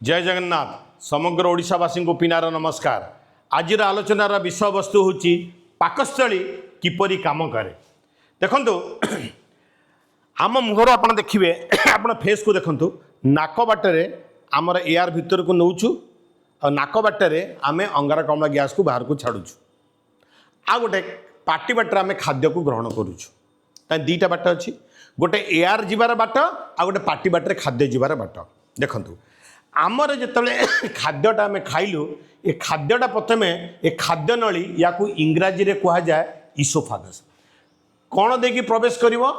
जय जगन्नाथ समग्र ओडिशावासी को पिनार नमस्कार। आज आलोचनार विषय वस्तु हूँ पाकस्थली किपरि काम करे। देखो आम मुहर आप देखिए आप फेस को देखु नाक बाटरे आमर एयर भितर को नौचु और नाक बाटरे आम अंगारकाम्ल गैस को बाहर को छाड़ुचु आ गोटे पाटी बाटर आम खाद्य को ग्रहण करुचु। दीटा बाट अच्छी गोटे एयर जीवार बाट आ गोटे पाटी बाटर खाद्य जीवार बाट। देखु आमर जिते खाद्यटा आम खाइलु ये खाद्यटा प्रथमे ये खाद्य नली या इंग्राजी रे कहा जाए इसोफागस कौन देकी प्रवेश करिवो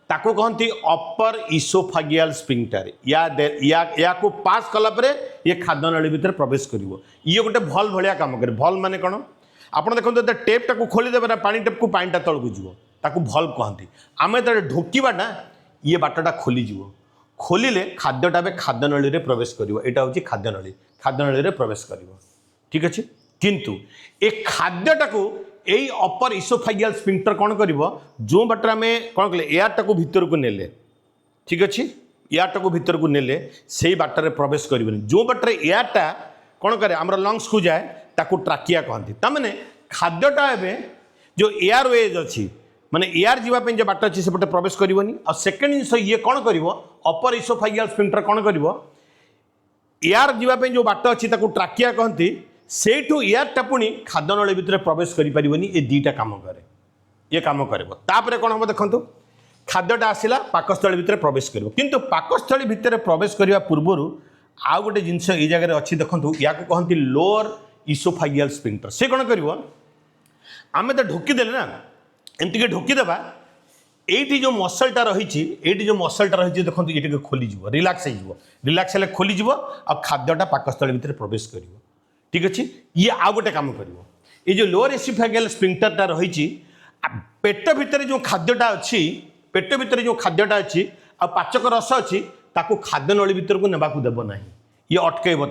ताको कहती अपर इसोफागियल स्पिंक्टर या को पास कला परे ये खाद्य नली भीतर प्रवेश करिवो। ये गोटे भल भलिया काम करे। भल माने कौन आप देखो टेप टाक खोलीदेवे ना पानी टेप को पानीटा तलू जीव ताकू भल कहती। आम जो ढोकिबा ना ये बाटटा खोलीज खोलिले खाद्यटा खाद्य नली रे प्रवेश करिवो। एटा होची खाद्य नली रे प्रवेश करिवो। ठीक अच्छे किंतु ए खाद्यटा को यही अपर इसोफागियल स्पिंक्टर कौन करिवो जो बाटर आम कौन कले एयर टाक भीतर को नेले। ठीक अच्छे एयर टाक भीतर को नेले से बाटर प्रवेश करिवोनी। जो बाटर एयरटा कौन करे आमर लंग्स को जाए ताकू ट्राकिया कहती। तामाने खाद्यटा एबे जो एयर वेज अच्छी माने एयर जीवाई जो बाट अच्छी सेपटे प्रवेश करिवोनी। और सेकेंड जिनस ये कौन करिवो अपर इसोफागियल स्पिंक्टर कौन करिवो एयर जीवाई जो बाट अच्छी ताकू ट्राकिया कहती सेठू एयरटा पुणी खाद्य नली भितर प्रवेश करिपारिबोनी। ये दीटा काम करे ये काम करिवो। तापरे कौन हम देखंतु खाद्यटा आसिला पाकस्थली भितर प्रवेश करिवो किंतु पाकस्थली भितर प्रवेश करिवा पूर्वरु आउ गोटे जिनस ए जगह अच्छी देखंतु या को कहंती लोअर इसोफागियल स्पिंक्टर। से कौन करिवो आमे तो ढोकी देले ना एमती के ढोकी देबा एटी जो मसलटा रही मसलटा रही देखो ये खोली रिलैक्स हो रिलैक्स हेल्ले खोली आ खाद्यटा पाकस्थली भितर प्रवेश करिवो। ठीक अच्छे ये आउ गोटे काम करिवो ये जो लोअर इसोफेजियल स्पिंक्टरटा रही पेट भितर जो खाद्यटा अच्छी पेट भितर जो खाद्यटा अच्छी आ पाचक रस अच्छी ताकू खाद्य नली भितर को नेबाकू देव ना ये अटकेब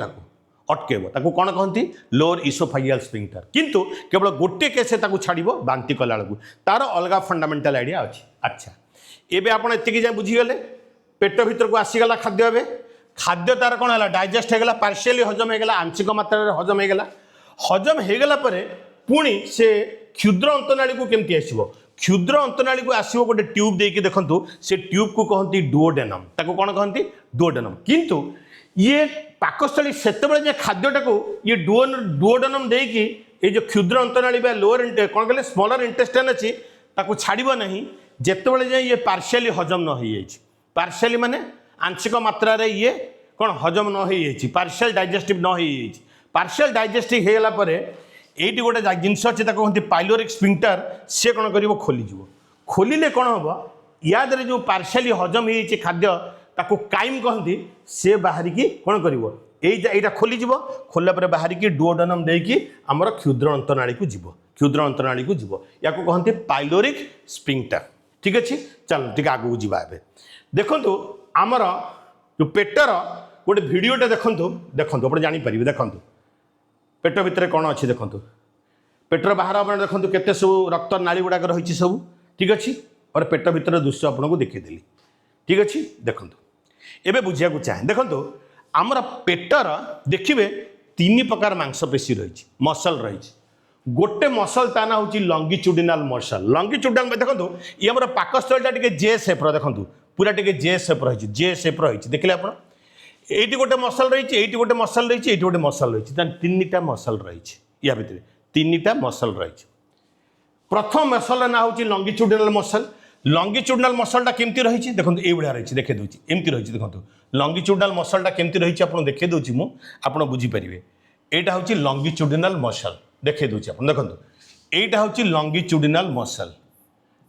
ताकू कौन कहती लोअर इसोफेजियल स्पिंक्टर। किंतु केवल गोटे केस ताकू छाड़िबो बांती कला बेलू तार अलग फंडामेंटाल आइडिया अच्छी। अच्छा एबे आपण एतिकी जाय बुझीगले पेट भितर को आसीगला खाद्य एबे खाद्य तार कौन है डाइजेस्ट होगला पार्शियली हजम होगला आंशिक मात्रा हजम होगला पुणी से क्षुद्र अंतनाली को केमती आसो क्षुद्र अंतनाली को आसो गोटे ट्यूब देकी देखंतु से ट्यूब को कहती डुओडेनम ताको कौन कहती डुओडेनम। किंतु ये पाकस्थली से खाद्यटा को ये डुओडेनम देकी ये जो क्षुद्र अंतनाली लोअर कौन कहले स्मॉलर इंटेस्टाइन अच्छी ताको छाड़िबो नहीं जेतेबेले जाए ये पार्शियली हजम न हो जाए पार्शियली माने आंशिक मात्रा रे ये कौन हजम न हो पार्शियल डाइजेस्टिव न हो पार्शियल डाइजेस्टिव होगला एटी गोटे जिनस अच्छे कहते पाइलोरिक स्पिंक्टर से कौन कर खोलिले कौन हम याद जो पार्शियली हजम हो खाद्य ताको काइम कहती से बाहर की कौन कर खोली खोलला बाहर की डुओडेनम देकी आमर क्षुद्र अंतनाली को जीव या कहते पाइलोरिक स्पिंक्टर। ठीक अच्छे चलो टी आगू जावा देखु आमर जो पेटर गोटे भिडटे देखो आप जापर देखो पेट भितर कौन अच्छी देखो पेटर बाहर आप देखो केते सब रक्त नाली गुड़ाक रही सब। ठीक अच्छे और पेट भितर दृश्य आपको देखीदेली। ठीक अच्छे देखो एबे बुझिया चाहे देखो आमर पेटर देखिए तीन प्रकार मांसपेशी रही मसल रही गोटे मसल ता ना हूँ लंगिट्यूडिनल मसल। लंगिट्यूडिनल देखो ये आम पाकस्थलीटा टे जे सेप्र देखो पूरा टे जे सेप रही देखिले आप ये गोटे मसल रही ये गोटे मसल रही ये गोटे मसल रही तीन मसल रही या भितर तीन मसल रही। प्रथम मसल ना हूँ लंगिट्यूडिनल मसल। लंगिट्यूडिनल मसलटा केमती रही देखो ये रही देखे दूसरी एमती रही देखो लंगिट्यूडिनल मसलटा केमती रही आप देखे दूसरी मुझे बुझीपारे यहाँ हूँ लंगिट्यूडिनल मसल देखे दूसरी आप देखो यहाँ हूँ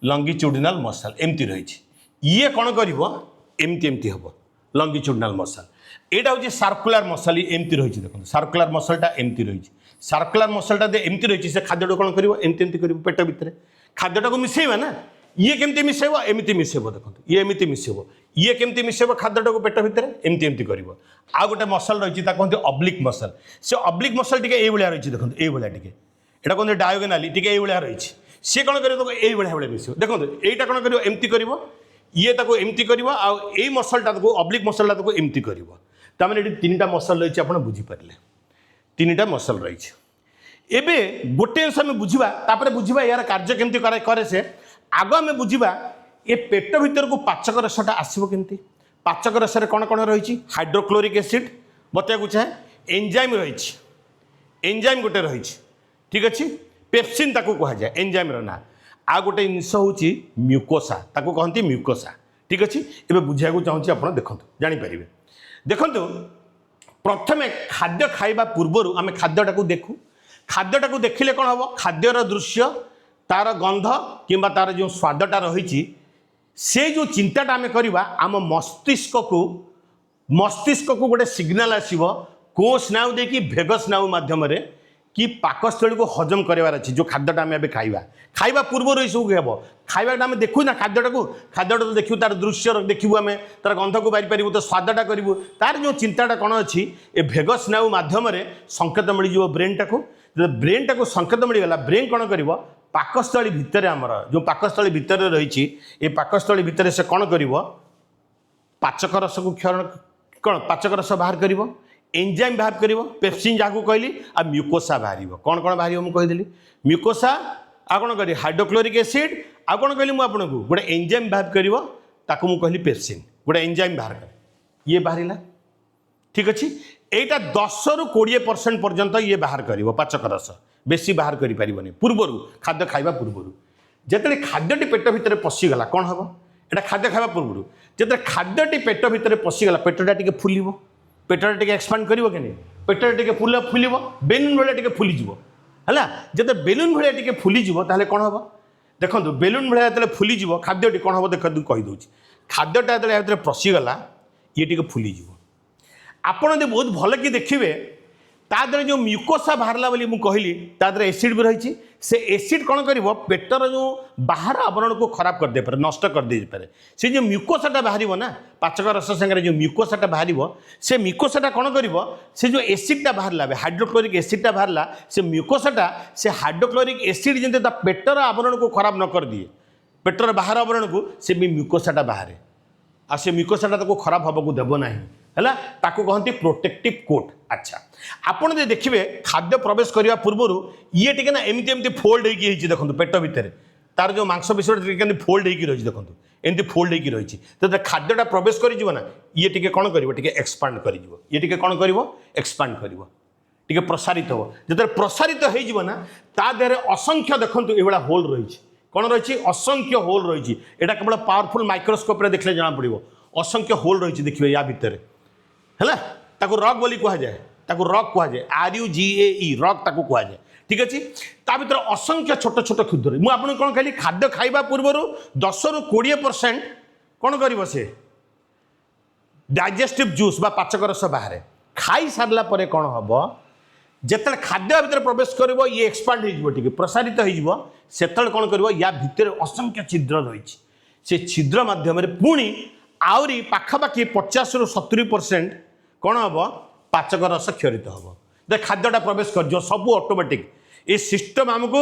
लंगिट्यूडिनल मसल एमती रही ये कौन कर एमती हम लंगिट्यूडिनल मसल। यहाँ हूँ सर्कुलर मसल एमती रही देखो सर्कुलर मसलटा एमती रही सर्कुलर मसलटा एमती रही से खाद्यटा कौन कर पेट भितर खाद्यटा को मिसेबा ना ये केमती मिसेब एमती मिसेब देखो ये एमती मिसेब ये केमती मिसेब खाद्यटा को पेट भितर एमती एमती कर आ गोटे मसल रही कहते अब्लिक मसल से अब्लिक मसल टी ये रही देखो ये टी यहाँ कहते डायोगोनाली टी ये रही सी कौन कर मिसेब देखो यहाँ कौन कर एमती कर ये एमती कर मसलटा को अब्लिक मसलटा को एमती कर तार ये 3टा मसल रही आप बुझीपारे 3टा मसल रही एबे गोटे जिन आम बुझा बुझा यार कार्य केमती करे से आग आम बुझा ये पेट भीतर को पाचक रसटा आसो केमती पाचक रस कौन कौन रही हाइड्रोक्लोरिक एसिड बताया चाहे एंजाइम रही एंजाइम गोटे रही ठीक अच्छे पेप्सिन ताकू कहुए एंजाइम ना आ गोटे जिनस हूँ म्यूकोसा ताकू कहती म्यूकोसा ठीक अच्छे ये बुझा चाहूँगी आप देखो जापर देखु प्रथमे खाद्य खाइबा पूर्वर आम खाद्यटा को देखू खाद्यटा को देखिले कौन हम खाद्यर दृश्य तार गंध किंबा तार जो स्वादटा रही से जो चिंताटा आम करवा आम मस्तिष्क को गोटे सिग्नाल आसो को स्नायु देखिए भेग स्नायु माध्यम कि पाकस्थली को हजम करार अच्छी जो खाद्यटा आम ए खाइबा पूर्व ये सब हम खाइबाटा आम देखू ना खाद्यटा को तो देखू तार दृश्य देखू आम तार गंध को बारी पारू तो स्वादटा करूँ तार जो चिंताटा कौन अच्छी ए भेग स्नायु माध्यम संकेत मिल ब्रेन टाक ब्रेन टाक संकेत मिलगला ब्रेन कौन कर पाकस्थली भितर आमर जो पाकस्थली भितर रही ये पाकस्थली भितर से कौन कर पाचक रस को क्षरण कौन पाचक रस बाहर कर एंजाइम बाहर कर पेप्सिन जहाँ कहली आ म्यूकोसा बाहर कौन कौन बाहर मुझे कहीदेली म्यूकोसा आ कौन करी हाइड्रोक्लोरिक एसिड आ कौन कहली मुझे गोटे एंजाइम बाहर कर ताकू मुझे कहली पेप्सिन गोटे एंजाइम बाहर कर ये बाहर ठीक अच्छे यहाँ 10 ରୁ 20% पर्यंत ये बाहर कर पाचक रस बेसी बाहर करें पूर्वर खाद्य खाइबा पूर्वर जिते खाद्यटी पेट भितर पशिगला कौन हम यहाँ खाद्य खाइबा पूर्व जिते खाद्यटी पेट भितर पशिगला पेटटा टे फुल पेटटा टे एक्सपांड कर पेटटा टे फुल बेलून भाया टे फुलीज है जिते बेलून भाया टे फुलीज कौन हम देखो बेलून भाया जो फुलीज खाद्यटी कौन हम देख कहीदे खाद्यटा जो पशिगला ये टे फुलीज आपड़ जो बहुत भल कि देखिए तादर जो म्यूकोसा बाहरला बोली मुझे कहली तादर एसिड भी रही से एसिड कौन कर पेटर जो बाहर आवरण को खराब कर दे पारे नष्ट कर दे पारे से जो म्यूकोसाटा बाहर ना पाचक रस संगे जो म्यूकोसाटा बाहर से म्यूकोसाटा कौन कर से जो एसिडटा बाहरला हाइड्रोक्लोरिक एसिडटा बाहरला से म्यूकोसाटा से हाइड्रोक्लोरिक एसिड जमी पेटर आवरण को खराब न कर दिए पेटर बाहर आवरण को से भी म्यूकोसाटा बाहर आ से म्यूकोसाटा को खराब हवा को देव ना है ताकू कहती प्रोटेक्टिव कोट अच्छा आपड़ जो देखिए खाद्य प्रवेश करने पूर्वर ये टे ना एमती एमती फोल्ड होती देखो पेट भितर तार जो मांस विषय फोल्ड होती रही देखो एमती फोल्ड होती रही तो खाद्यटा प्रवेश कर ये टे कौन कर एक्सपांड कर ये टे कौन कर एक्सपांड कर प्रसारित हो जो प्रसारित होना ता देहरे असंख्य देखो ये होल रही कौन रही असंख्य होल रही यहाँ केवल पावरफुल माइक्रोस्कोप देखले जना पड़ो असंख्य होल रही देखिए या भितर है ताको रॉक बोली कहुए ताको रॉक कहुए RUGAE रॉक ताको कहुए ठीक अच्छे ता भर असंख्य छोट छोट क्षुद्र मुझे कौन कहली खाद्य खाइबा पूर्वर 10 ରୁ 20% कौन कर डाइजेस्टिव जूस बा पाचक रस बाहर खाई सारा पर कौन हम जिते खाद्य भितर प्रवेश कर ये एक्सपांड हो प्रसारित होते कौन कर या भितर असंख्य छिद्र रही से छिद्र मध्यम पुणी आहरी पाखापाखि 50 ରୁ 70% कौन हम पाचक रस क्षरित हम खाद्यटा प्रवेश कर सब ऑटोमेटिक ये सिस्टम आमको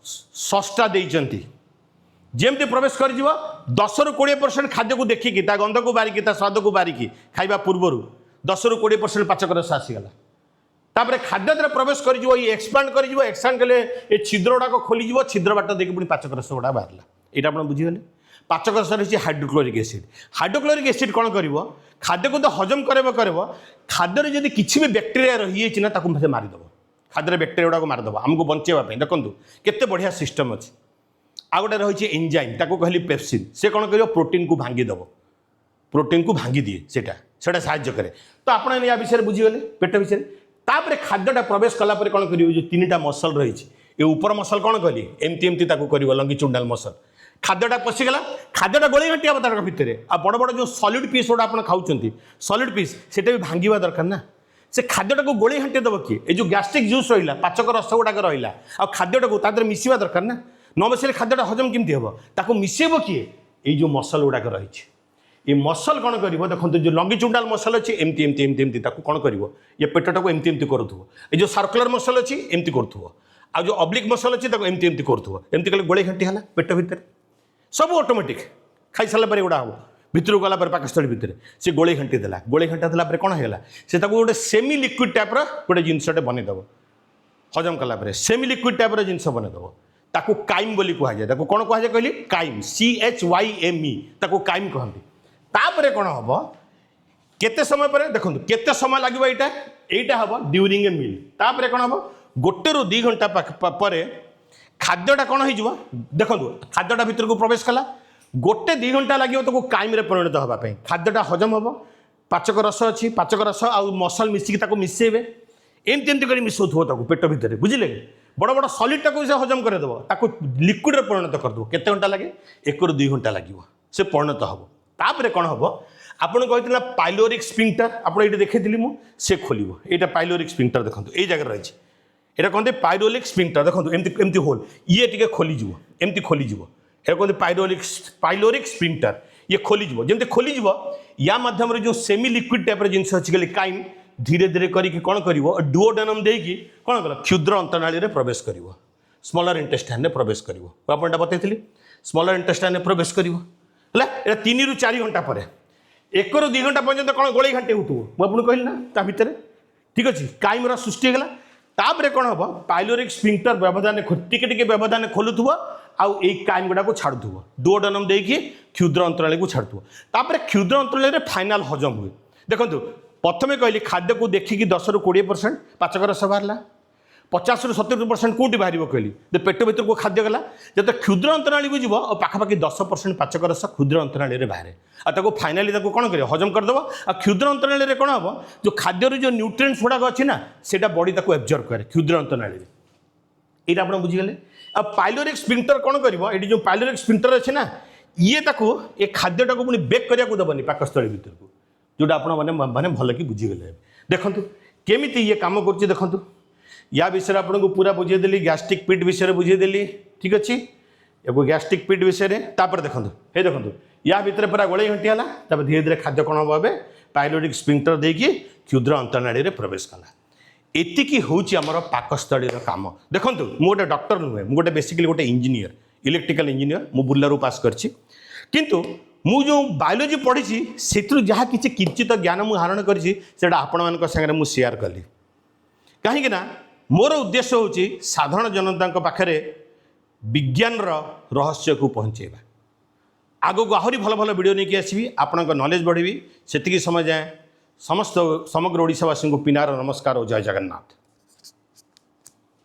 सस्ता देती जमती प्रवेश कर 10 ରୁ 20% खाद्य को देखिकी गंध को बारिकी स्वाद को बारिकी खाइबा पूर्वर 10 ରୁ 20% पाचक रस आसीगला तापर खाद्य प्रवेश कर ये एक्सपांड कर एक्सपांड कले ये छिद्र गुड़ाक खोली छिद्र बाट देखिए पुणी पाचक रस गुड़ा बाहर यहाँ आप बुझीगले पाचक रस रही हाइड्रोक्लोरिक एसिड कौन कर खाद्य को तो हजम कर खाद्य जब किसी भी बैक्टेरिया रही है ना मारिदेव खाद्य बैक्टेरिया गुड़ाक मारिदेव आमको बचाइवाई देखो केते बढ़िया सिस्टम अच्छी आ गए रही एंजाइम ताको कहली पेप्सिन से कौन कर प्रोटीन को भांगीदेव प्रोटीन को भांगी दिए सेटा साहाय्य करे तो आप या विषय बुझीगले पेट विषय तापर खाद्यटा प्रवेश कलापर कौन कर जो 3टा मसल रही ये ऊपर मसल कौन कली एमती एमती कर लंगिचुंडाल मसल खाद्यटा पशिगला खाद्यटा गोले घाटी हम तार भितर आ बड़ बड़ जो सॉलिड पीस गुड़ा आप खाऊँ सॉलिड पीस से भी भांगा दरकार ना से खाद्यटा को गोले घाटी देव किए ये जो गैस्ट्रिक जूस रहा पाचक रस गुड़ाक रहा आ खाद्यटा को तादर मिसवा दरकार ना न मिसले खाद्यटा हजम केमती हम ताको मिसेब किए ये जो मसल गुड़ाक रही ये मसल कौन कर देखो जो लंगिचुंडाल मसल अच्छी एमती एमती एमती एमती कौन कर ये पेटटा को एमती एमती करूँ ये जो सर्कुलर मसल अच्छी एमती करूँ आ जो ऑब्लिक मसल अच्छी एमती एमती करूँ एमती कले गोले घाटी है पेट भितर सब ऑटोमेटिक खाई सारा पर गुड़ा हम भितर गला पाकस्थली भितर से गोले घंटी देला गोले घंटा देला कौन होगा से गोटे सेमी लिक्विड टाइप्र गोटे जिनसटे बनईदेव हजम कलापर सेमी लिक्विड टाइप्र जिनस बनईदेव ताकू काइम बोली कहुए ताकू कौन कहुए कहली काइम CHYME ताकू काइम कहती तापर कौन हम केते समय पर देखो केते समय लगे यहाँ हम ड्यूरिंग ए मील तापर कौन हम गोटे रू 2 घंटा पर खाद्यटा कौन हो देखो खाद्यटा भितर को प्रवेश कला गोटे 2 घंटा लगे तो काइम परिणत हाँपाई खाद्यटा हजम हम पाचक रस अच्छी पाचक रस आउ मसल मिसिकी मिसेबे एमती एमती कर मिसाऊ पेट भितर बुझे बड़ बड़ सॉलिडटा को हजम करदेव ताको लिक्विड परिणत करदेव केते घंटा लगे 1 ରୁ 2 घंटा लगे से परिणत हम तापर कौन हम आपन कहते पाइलोरिक स्पिंक्टर आप ये देखी मुझे खोल यहाँ पाइलोरिक स्पिंक्टर देखो ये जगह रही है कहते पाइलोरिक स्पिंक्टर देखो एमती होल ये टे खोलीज एमती खोलीज ये कहते पाइलोरिक स्पिंक्टर ये खोलीज जमी खोलीज या माध्यम जो सेमी लिक्विड टाइप जिनस अच्छी काइम धीरे धीरे करके कौन कर डुओडेनम देकी कौन कल क्षुद्र अंतनाली में प्रवेश कर स्मॉलर इंटेस्टाइन में प्रवेश कर बतई स्मॉलर इंटेस्टाइन में प्रवेश कर 3 ରୁ 4 घंटा पर 1 ରୁ 2 घंटा पर्यंत कौन गोले घाटे हो आपको कहली ना ता भितर ठीक अच्छे काइमर सृष्टि होगा तापर कौन हम पाइलोरिक स्पिंक्टर व्यवधान टिके व्यवधान खोलुव आउ काइम गुड़ा को छाड़ुव डुओडेनम देकी क्षुद्र अंतराली को छाड़ुव तापर क्षुद्र अंतराली फाइनाल हजम हुए देखो प्रथम कहली खाद्य को देखिकी 10 ରୁ 20% पाचक रस बाहर 50 ରୁ 70% कौटी बाहर कहली पेट भर को खाद्य गला जब क्षुद्र अंतराली को जीव पाखापाखि 10% पाचक रस क्षुद्र अंतराली में बाहर आ फाइनाली कौन कर हजम करदेव आ क्षुद्र अंतराली में कौन हम जो खाद्यर जो न्यूट्रिएंट्स गुड़ाक अच्छी ना से बॉडी एब्जर्व करे क्षुद्र अंतराली ये आप बुझीगले आ पाइलोरिक स्पिंक्टर कौन कर जो पाइलोरिक स्पिंक्टर अच्छे ना ये ये खाद्यटा को पुणी बेक करने देवनी पाकस्थली भर को जोटा आप मैंने भल कि बुझीगले देखु केमी ये कम कर देखु या विषय आपको पूरा बुझेदेली गैस्ट्रिक पिट विषय बुझेदेली ठीक अच्छे एगो गैस्ट्रिक पिट विषय तापर देखो ये देखो या भितर पूरा गोले घंटी है धीरे धीरे खाद्य कौन हम पाइलोरिक स्पिंक्टर देकी क्षुद्र अंतनाड़ी में प्रवेश कला एतिकी हूँ आमर पाकस्थली काम देखो मुझे डॉक्टर नुहे मुझे बेसिकली गोटे इंजीनियर इलेक्ट्रिकल इंजीनियर मु बुर्लारू पास करछि किंतु मु जो बायोलोजी पढ़ी से जहाँ किसी किंचित ज्ञान मुझे हरण करा आपण मान सागर मुझे सेयार कली कहीं मोर उद्देश्य हूँ साधारण जनता पाखे विज्ञान रहस्य को पहुँचेबा आगो आहरी भल भल वीडियो नहीं आसबि आपण नॉलेज बढ़ी से समय जाए समस्त समग्र ओडिशावासी को पिनार नमस्कार और जय जगन्नाथ।